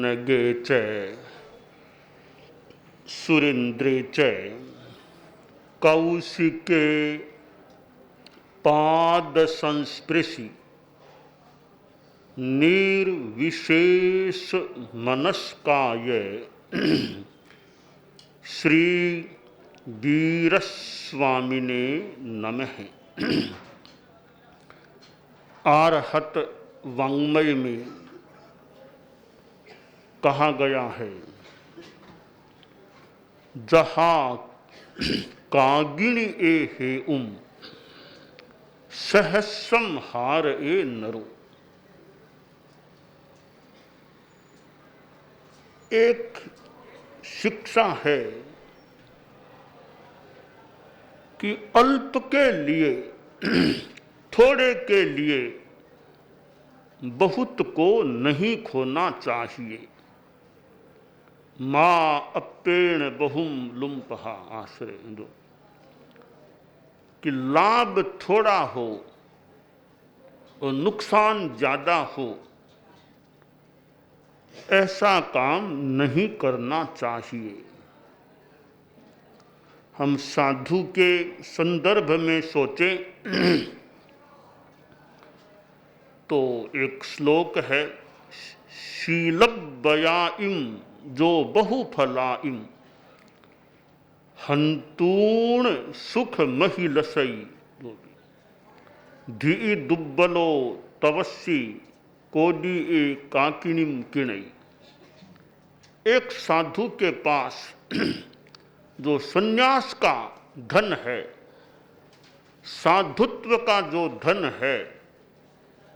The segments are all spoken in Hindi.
नगे च सुरेंद्रे च कौशिके पाद संस्पृशि निर्विशेष मनस्काय श्री वीरस्वामिने नमः। आरहत वाङ्मय में कहा गया है, जहाँ कागिणी ए हे सहस्रम हार ए नरो। एक शिक्षा है कि अल्प के लिए थोड़े के लिए बहुत को नहीं खोना चाहिए। माँ अप्पेण बहुम लुम्पहा आश्रय दो, कि लाभ थोड़ा हो और नुकसान ज्यादा हो, ऐसा काम नहीं करना चाहिए। हम साधु के संदर्भ में सोचें तो एक श्लोक है, शीलब्बयाइम जो बहुफलाइम हंतूण सुख महिलसई धी दुब्बलो तवस्सी कोडी ए काकिणीम किणई। एक साधु के पास जो सन्यास का धन है, साधुत्व का जो धन है,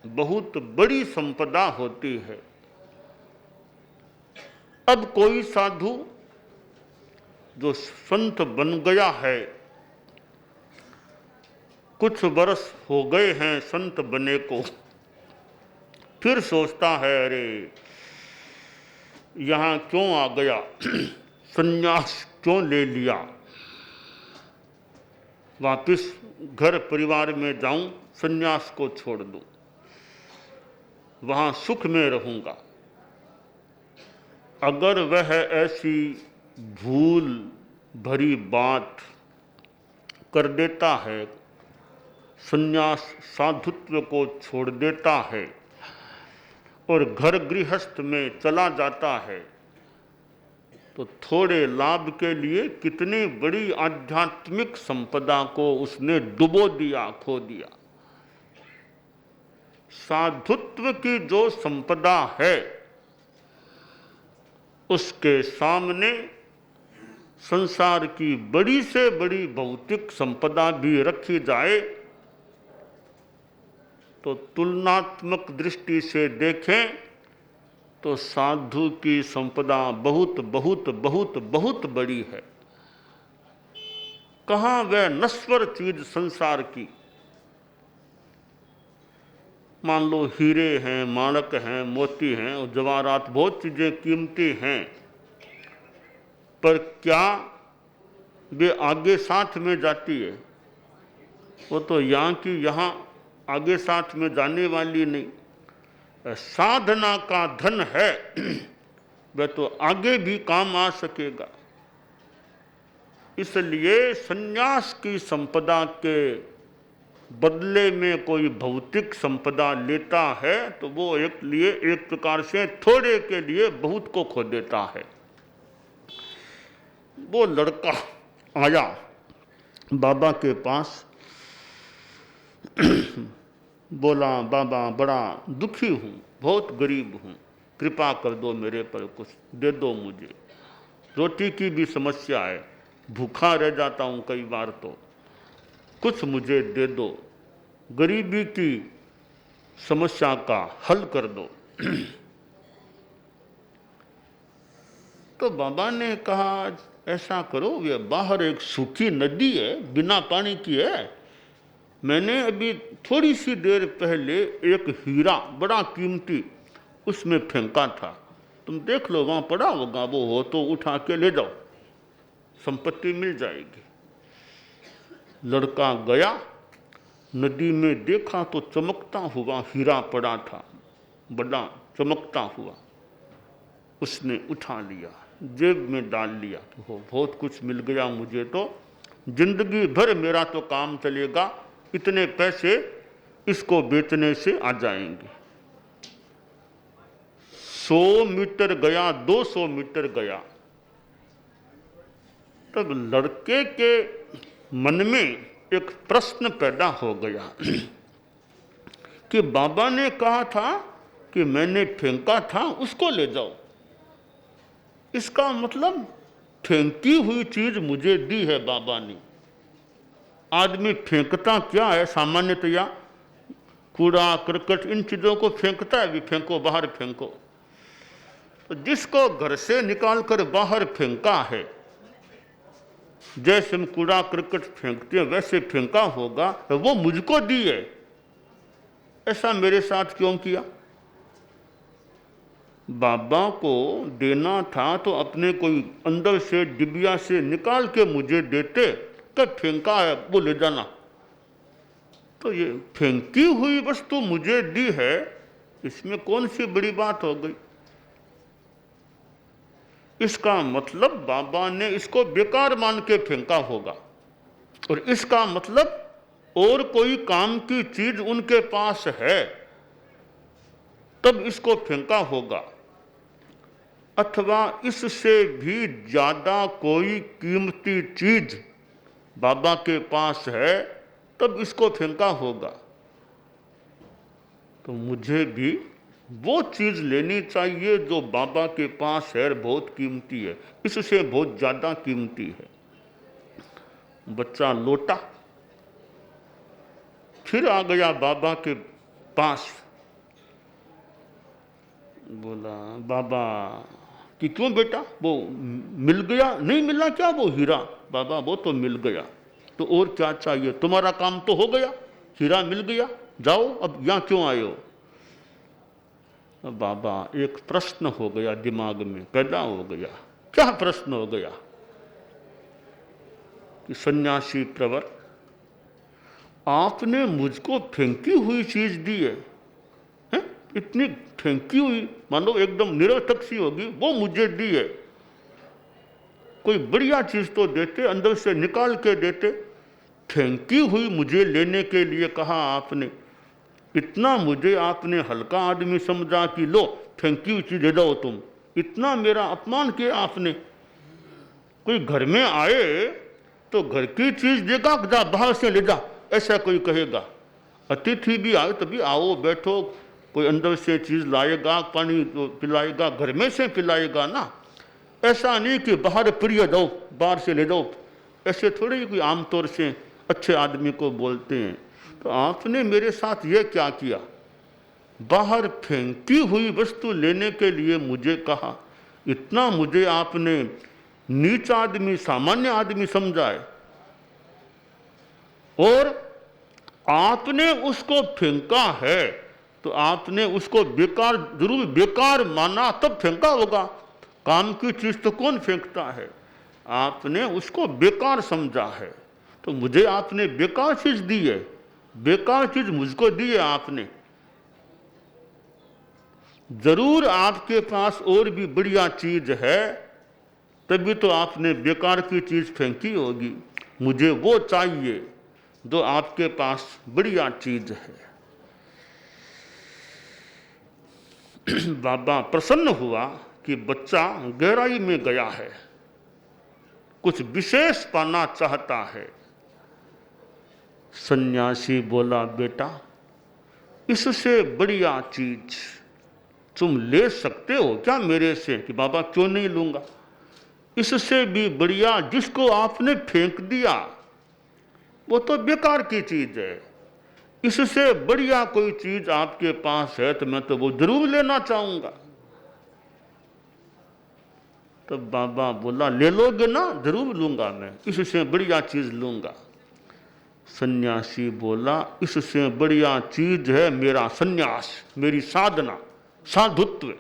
बहुत बड़ी संपदा होती है। अब कोई साधु जो संत बन गया है, कुछ वर्ष हो गए हैं संत बने को, फिर सोचता है अरे यहाँ क्यों आ गया, संन्यास क्यों ले लिया, वापिस घर परिवार में जाऊं, संन्यास को छोड़ दूं, वहाँ सुख में रहूंगा। अगर वह ऐसी भूल भरी बात कर देता है, संन्यास साधुत्व को छोड़ देता है और घर गृहस्थ में चला जाता है, तो थोड़े लाभ के लिए कितनी बड़ी आध्यात्मिक संपदा को उसने डुबो दिया, खो दिया। साधुत्व की जो संपदा है, उसके सामने संसार की बड़ी से बड़ी भौतिक संपदा भी रखी जाए तो तुलनात्मक दृष्टि से देखें तो साधु की संपदा बहुत बहुत बहुत बहुत बड़ी है। कहाँ वह नश्वर चीज संसार की, मान लो हीरे हैं, माणक हैं, मोती हैं और जवाहरात, बहुत चीजें कीमती हैं, पर क्या वे आगे साथ में जाती है? वो तो यहाँ की यहाँ आगे साथ में जाने वाली नहीं। साधना का धन है, वह तो आगे भी काम आ सकेगा। इसलिए संन्यास की संपदा के बदले में कोई भौतिक संपदा लेता है तो वो एक प्रकार से थोड़े के लिए बहुत को खो देता है। वो लड़का आया बाबा के पास, बोला बाबा बड़ा दुखी हूँ, बहुत गरीब हूँ, कृपा कर दो मेरे पर, कुछ दे दो मुझे, रोटी की भी समस्या है, भूखा रह जाता हूँ कई बार, तो कुछ मुझे दे दो, गरीबी की समस्या का हल कर दो। तो बाबा ने कहा ऐसा करो, ये बाहर एक सूखी नदी है, बिना पानी की है, मैंने अभी थोड़ी सी देर पहले एक हीरा बड़ा कीमती उसमें फेंका था, तुम देख लो वहाँ पड़ा होगा, वो हो तो उठा के ले जाओ, संपत्ति मिल जाएगी। लड़का गया, नदी में देखा तो चमकता हुआ हीरा पड़ा था, बड़ा चमकता हुआ। उसने उठा लिया, जेब में डाल लिया। तो हो बहुत कुछ मिल गया मुझे, तो जिंदगी भर मेरा तो काम चलेगा, इतने पैसे इसको बेचने से आ जाएंगे। 100 मीटर गया, 200 मीटर गया, तब लड़के के मन में एक प्रश्न पैदा हो गया कि बाबा ने कहा था कि मैंने फेंका था, उसको ले जाओ। इसका मतलब फेंकी हुई चीज मुझे दी है बाबा ने। आदमी फेंकता क्या है सामान्यतया? कूड़ा करकट इन चीजों को फेंकता है, भी फेंको, बाहर फेंको। तो जिसको घर से निकाल कर बाहर फेंका है, जैसे हम कूड़ा करकट फेंकते हैं वैसे फेंका होगा, तो वो मुझको दी है। ऐसा मेरे साथ क्यों किया? बाबा को देना था तो अपने कोई अंदर से डिबिया से निकाल के मुझे देते, तब फेंका है वो ले जाना। तो ये फेंकी हुई वस्तु मुझे दी है, इसमें कौन सी बड़ी बात हो गई? इसका मतलब बाबा ने इसको बेकार मान के फेंका होगा, और इसका मतलब और कोई काम की चीज उनके पास है तब इसको फेंका होगा, अथवा इससे भी ज्यादा कोई कीमती चीज बाबा के पास है तब इसको फेंका होगा। तो मुझे भी वो चीज लेनी चाहिए जो बाबा के पास है, बहुत कीमती है, इससे बहुत ज्यादा कीमती है। बच्चा लौटा, फिर आ गया बाबा के पास, बोला बाबा कि क्यों बेटा, वो मिल गया? नहीं मिला क्या वो हीरा? बाबा वो तो मिल गया, तो और क्या चाहिए? तुम्हारा काम तो हो गया, हीरा मिल गया, जाओ, अब यहाँ क्यों आए हो? बाबा एक प्रश्न हो गया दिमाग में, पैदा हो गया। क्या प्रश्न हो गया? कि सन्यासी प्रवर, आपने मुझको फेंकी हुई चीज दी है, हैं? इतनी फेंकी हुई, मानो एकदम निरर्थक सी होगी, वो मुझे दी है। कोई बढ़िया चीज तो देते, अंदर से निकाल के देते। फेंकी हुई मुझे लेने के लिए कहा आपने, इतना मुझे आपने हल्का आदमी समझा कि लो फेंकी हुई चीज दे दो तुम, इतना मेरा अपमान किया आपने। कोई घर में आए तो घर की चीज देगा, जा बाहर से ले जा, ऐसा कोई कहेगा? अतिथि भी आए तभी आओ बैठो, कोई अंदर से चीज लाएगा, पानी तो पिलाएगा, घर में से पिलाएगा ना। ऐसा नहीं कि बाहर प्रिय दो, बाहर से ले दो, ऐसे थोड़ी कोई आमतौर से अच्छे आदमी को बोलते हैं। तो आपने मेरे साथ ये क्या किया? बाहर फेंकी हुई वस्तु लेने के लिए मुझे कहा, इतना मुझे आपने नीच आदमी, सामान्य आदमी समझा है, और आपने उसको फेंका है तो आपने उसको बेकार, जरूर बेकार माना तब फेंका होगा। काम की चीज तो कौन फेंकता है? आपने उसको बेकार समझा है, तो मुझे आपने बेकार चीज दी है, बेकार चीज मुझको दी है आपने। जरूर आपके पास और भी बढ़िया चीज है, तभी तो आपने बेकार की चीज फेंकी होगी। मुझे वो चाहिए जो आपके पास बढ़िया चीज है। बाबा प्रसन्न हुआ कि बच्चा गहराई में गया है, कुछ विशेष पाना चाहता है। सन्यासी बोला, बेटा इससे बढ़िया चीज तुम ले सकते हो क्या मेरे से? कि बाबा क्यों नहीं लूंगा। इससे भी बढ़िया जिसको आपने फेंक दिया वो तो बेकार की चीज है, इससे बढ़िया कोई चीज आपके पास है तो मैं तो वो जरूर लेना चाहूंगा। तो बाबा बोला, ले लोगे ना? जरूर लूंगा, मैं इससे बढ़िया चीज लूंगा। सन्यासी बोला, इससे बढ़िया चीज है मेरा सन्यास, मेरी साधना, साधुत्व।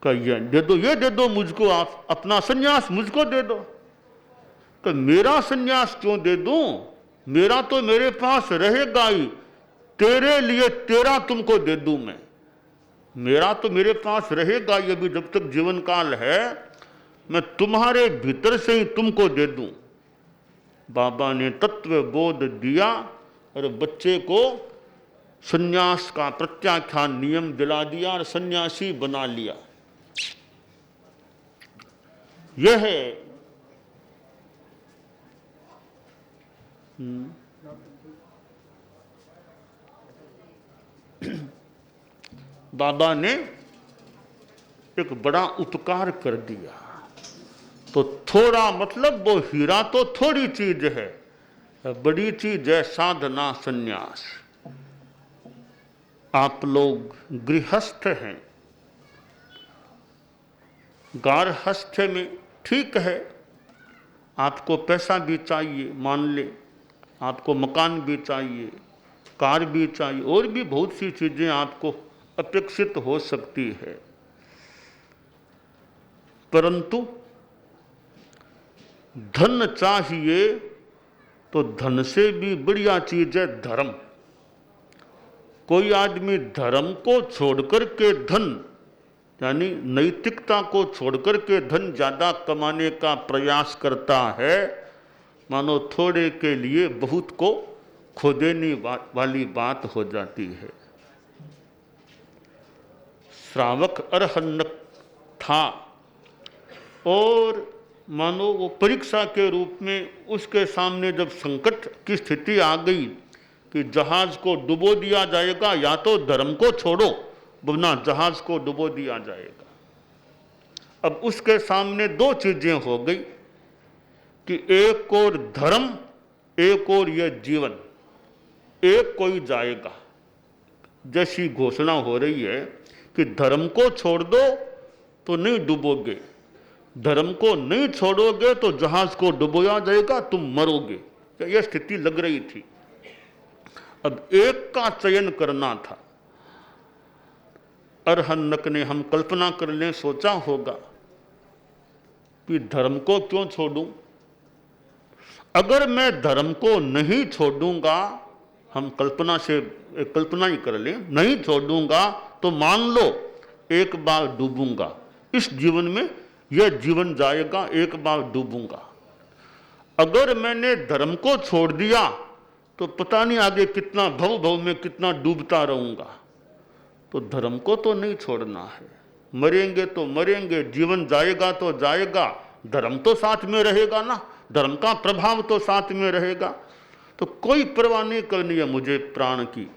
ये दे दो, ये दे दो मुझको, आप अपना सन्यास मुझको दे दो। तो मेरा सन्यास क्यों दे दूं? मेरा तो मेरे पास रहेगा ही, तेरे लिए तेरा तुमको दे दूं मैं। मेरा तो मेरे पास रहेगा, ये भी जब तक जीवन काल है, मैं तुम्हारे भीतर से ही तुमको दे दूं। बाबा ने तत्व बोध दिया और बच्चे को सन्यास का प्रत्याख्यान नियम दिला दिया और सन्यासी बना लिया। यह है बाबा ने एक बड़ा उपकार कर दिया। तो थोड़ा मतलब वो हीरा तो थोड़ी चीज है, बड़ी चीज है साधना सन्यास। आप लोग गृहस्थ हैं, गारहस्थ में ठीक है, आपको पैसा भी चाहिए, मान ले आपको मकान भी चाहिए, कार भी चाहिए, और भी बहुत सी चीजें आपको अपेक्षित हो सकती है, परंतु धन चाहिए तो धन से भी बढ़िया चीज है धर्म। कोई आदमी धर्म को छोड़कर के धन, यानी नैतिकता को छोड़कर के धन ज्यादा कमाने का प्रयास करता है, मानो थोड़े के लिए बहुत को खो देने वाली बात हो जाती है। श्रावक अरहन्नक था और मानो वो परीक्षा के रूप में उसके सामने जब संकट की स्थिति आ गई कि जहाज को डुबो दिया जाएगा या तो धर्म को छोड़ो वरना जहाज को डुबो दिया जाएगा। अब उसके सामने दो चीजें हो गई कि एक और धर्म, एक और यह जीवन, एक कोई जाएगा। जैसी घोषणा हो रही है कि धर्म को छोड़ दो तो नहीं डूबोगे, धर्म को नहीं छोड़ोगे तो जहाज को डुबोया जाएगा, तुम मरोगे, यह स्थिति लग रही थी। अब एक का चयन करना था। अरहन्नक ने, हम कल्पना कर लें, सोचा होगा कि धर्म को क्यों छोड़ूं, अगर मैं धर्म को नहीं छोड़ूंगा, हम कल्पना ही कर लें, नहीं छोड़ूंगा तो मान लो एक बार डूबूंगा, इस जीवन में यह जीवन जाएगा, एक बार डूबूंगा। अगर मैंने धर्म को छोड़ दिया तो पता नहीं आगे कितना भव में कितना डूबता रहूंगा। तो धर्म को तो नहीं छोड़ना है, मरेंगे तो मरेंगे, जीवन जाएगा तो जाएगा, धर्म तो साथ में रहेगा ना, धर्म का प्रभाव तो साथ में रहेगा। तो कोई परवाह नहीं करनी है मुझे प्राण की,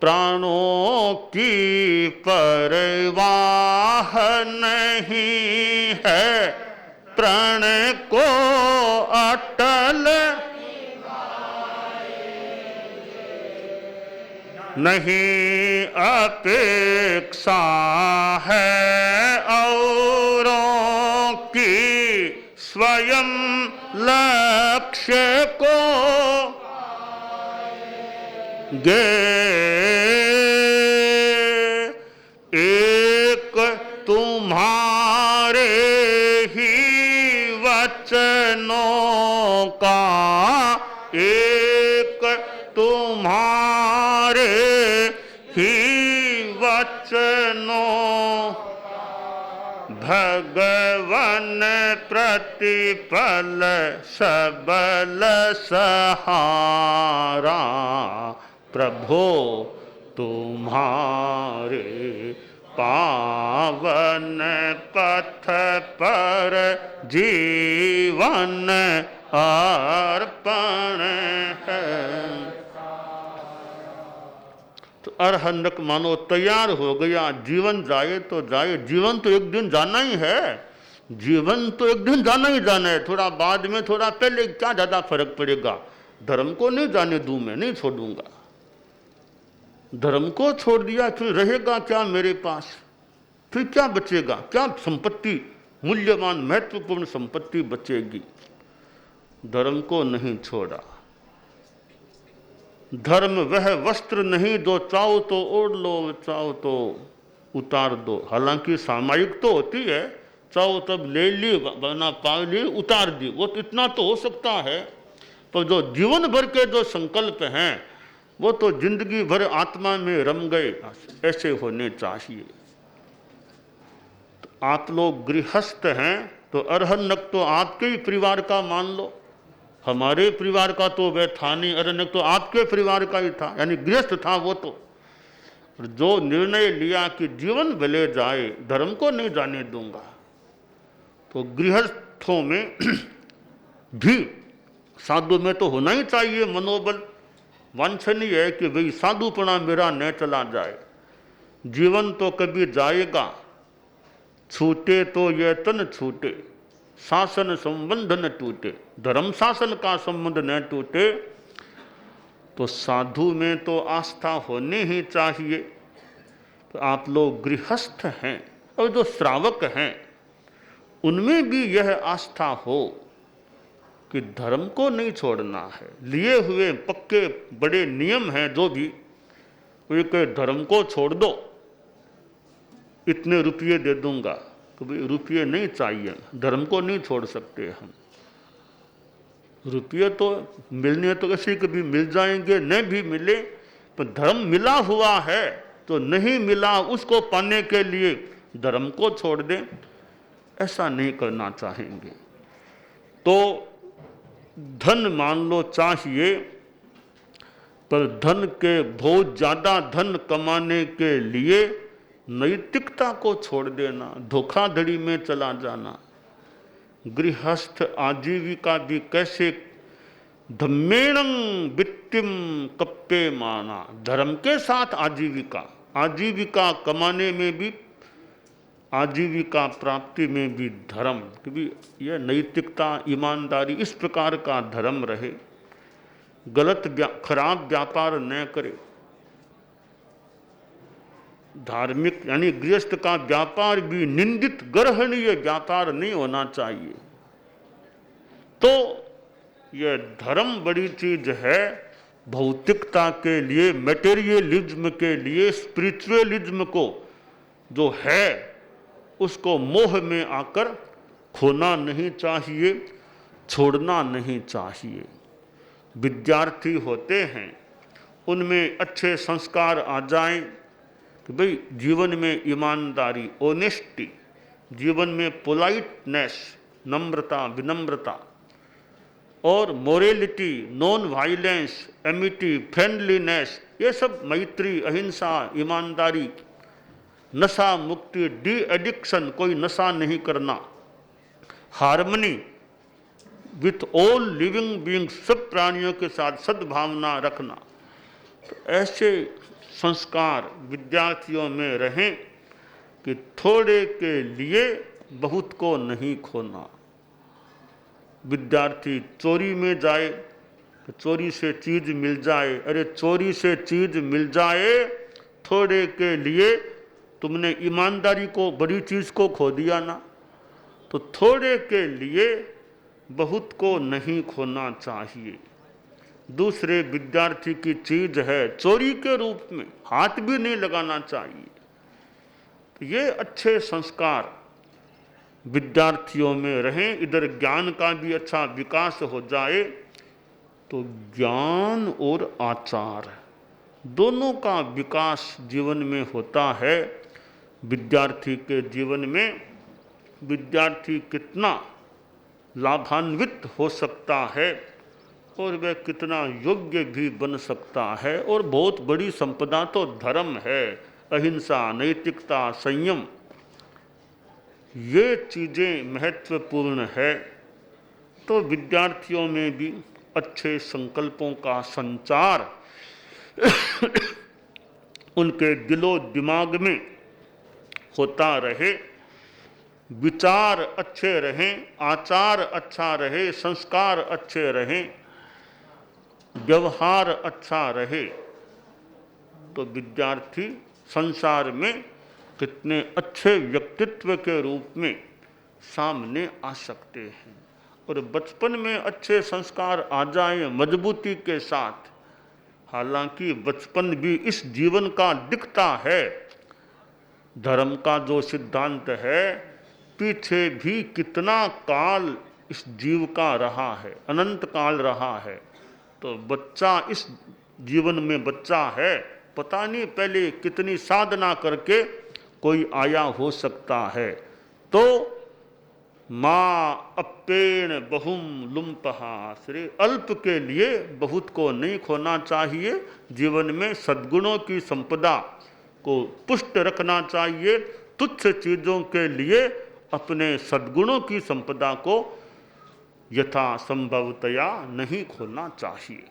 प्राणों की परवाह नहीं है, प्राण को अटल नहीं अपेक्षा है औरों की, स्वयं लक्ष्य को गे एक तुम्हारे ही वचनों का, एक तुम्हारे ही वचनों, भगवन प्रतिपल सबल सहारा, प्रभो तुम्हारे पावन पथ पर जीवन अर्पण है। तो अरहन्नक मानो तैयार हो गया, जीवन जाए तो जाए, जीवन तो एक दिन जाना ही है, जीवन तो एक दिन जाना ही जाना है, थोड़ा बाद में थोड़ा पहले क्या ज्यादा फर्क पड़ेगा। धर्म को नहीं जाने दूं, मैं नहीं छोड़ूंगा। धर्म को छोड़ दिया फिर रहेगा क्या मेरे पास, फिर क्या बचेगा, क्या संपत्ति, मूल्यवान महत्वपूर्ण संपत्ति बचेगी। धर्म को नहीं छोड़ा। धर्म वह वस्त्र नहीं जो चाहो तो ओढ़ लो, चाहो तो उतार दो। हालांकि सामायिक तो होती है, चाहो तब ले ली, बना पा ली, उतार दी, वो तो इतना तो हो सकता है, पर जो जीवन भर के जो संकल्प हैं वो तो जिंदगी भर आत्मा में रम गए, ऐसे होने चाहिए। तो आप लोग गृहस्थ हैं तो अरहन्नक तो आपके ही परिवार का मान लो, हमारे परिवार का तो वह था नहीं, अरहन्नक तो आपके परिवार का ही था, यानी गृहस्थ था वो तो। जो निर्णय लिया कि जीवन भले जाए धर्म को नहीं जाने दूंगा, तो गृहस्थों में भी साधु में तो होना ही चाहिए मनोबल। वांछनीय है कि भाई साधुपना मेरा न चला जाए। जीवन तो कभी जाएगा, छूटे तो यह तन छूटे, शासन संबंध न टूटे। धर्म शासन का संबंध न टूटे तो साधु में तो आस्था होनी ही चाहिए। तो आप लोग गृहस्थ हैं और जो श्रावक हैं उनमें भी यह आस्था हो कि धर्म को नहीं छोड़ना है। लिए हुए पक्के बड़े नियम हैं जो भी, वे कहे धर्म को छोड़ दो, इतने रुपये दे दूंगा, तो भाई रुपये नहीं चाहिए, धर्म को नहीं छोड़ सकते हम। रुपये तो मिलने तो किसी को भी मिल जाएंगे, न भी मिले, पर धर्म मिला हुआ है तो नहीं मिला उसको पाने के लिए धर्म को छोड़ दें, ऐसा नहीं करना चाहेंगे। तो धन मान लो चाहिए, पर धन के बहुत ज़्यादा धन कमाने के लिए नैतिकता को छोड़ देना, धोखाधड़ी में चला जाना। गृहस्थ आजीविका भी कैसे, धम्मेणं वित्तिम कप्पे माना, धर्म के साथ आजीविका, आजीविका कमाने में भी, आजीविका प्राप्ति में भी धर्म, क्योंकि यह नैतिकता ईमानदारी इस प्रकार का धर्म रहे। गलत खराब व्यापार न करे। धार्मिक यानी गृहस्थ का व्यापार भी निंदित गर्हणीय व्यापार नहीं होना चाहिए। तो यह धर्म बड़ी चीज है। भौतिकता के लिए, मेटेरियलिज्म के लिए, स्पिरिचुअलिज्म को जो है उसको मोह में आकर खोना नहीं चाहिए, छोड़ना नहीं चाहिए। विद्यार्थी होते हैं, उनमें अच्छे संस्कार आ जाएं कि भाई जीवन में ईमानदारी, ऑनेस्टी, जीवन में पोलाइटनेस, नम्रता, विनम्रता और morality, non violence, Amity, friendliness, ये सब, मैत्री, अहिंसा, ईमानदारी, नशा मुक्ति, डी एडिक्शन, कोई नशा नहीं करना, harmony with all living beings, सब प्राणियों के साथ सद्भावना रखना। तो ऐसे संस्कार विद्यार्थियों में रहें कि थोड़े के लिए बहुत को नहीं खोना। विद्यार्थी चोरी में जाए तो चोरी से चीज मिल जाए, अरे चोरी से चीज मिल जाए, थोड़े के लिए तुमने ईमानदारी को, बड़ी चीज को खो दिया ना। तो थोड़े के लिए बहुत को नहीं खोना चाहिए। दूसरे विद्यार्थी की चीज है, चोरी के रूप में हाथ भी नहीं लगाना चाहिए। तो ये अच्छे संस्कार विद्यार्थियों में रहें। इधर ज्ञान का भी अच्छा विकास हो जाए। तो ज्ञान और आचार दोनों का विकास जीवन में होता है। विद्यार्थी के जीवन में विद्यार्थी कितना लाभान्वित हो सकता है और वह कितना योग्य भी बन सकता है। और बहुत बड़ी संपदा तो धर्म है, अहिंसा, नैतिकता, संयम, ये चीज़ें महत्वपूर्ण है। तो विद्यार्थियों में भी अच्छे संकल्पों का संचार उनके दिलो दिमाग में होता रहे, विचार अच्छे रहें, आचार अच्छा रहे, संस्कार अच्छे रहें, व्यवहार अच्छा रहे, तो विद्यार्थी संसार में कितने अच्छे व्यक्तित्व के रूप में सामने आ सकते हैं। और बचपन में अच्छे संस्कार आ जाएं मजबूती के साथ, हालांकि बचपन भी इस जीवन का दिखता है। धर्म का जो सिद्धांत है, पीछे भी कितना काल इस जीव का रहा है, अनंत काल रहा है। तो बच्चा इस जीवन में बच्चा है, पता नहीं पहले कितनी साधना करके कोई आया हो सकता है। तो माँ अप्पेण बहुम लुम्पहा, श्री अल्प के लिए बहुत को नहीं खोना चाहिए। जीवन में सद्गुणों की संपदा को पुष्ट रखना चाहिए। तुच्छ चीज़ों के लिए अपने सद्गुणों की संपदा को यथा संभवतया नहीं खोना चाहिए।